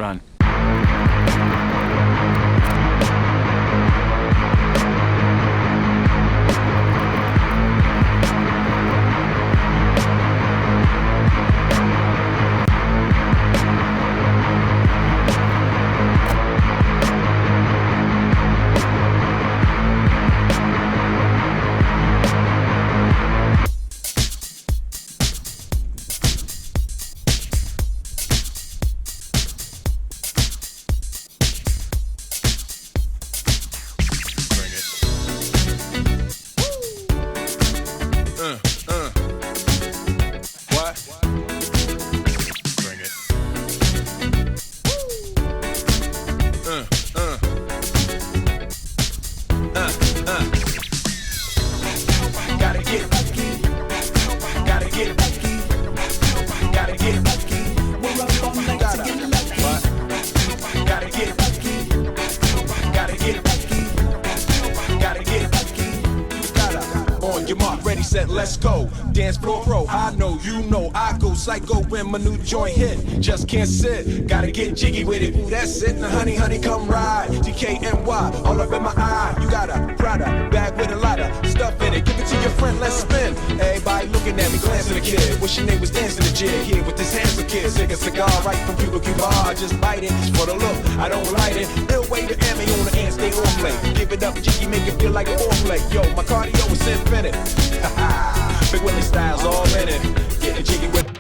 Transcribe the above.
Run. Let's go, dance floor pro. I know, you know, I go psycho when my new joint hit. Just can't sit, gotta get jiggy with it. Ooh, that's it. Now, honey, honey, come ride. DKNY, all up in my eye. You got a Prada bag with a lot of stuff in it. Give it to your friend, let's spin. Everybody looking at me, glancing at the kid. Wish your name was dancing the jig here with this handsome kid. Sick a cigar right from Cuba Cuba. I just bite it for the look. I don't light it. Ill way to ammo on the and stay on play. Give it up, jiggy, make it feel like a foreplay. Yo, my cardio is infinite. Big Willie style's all in it. Getting jiggy with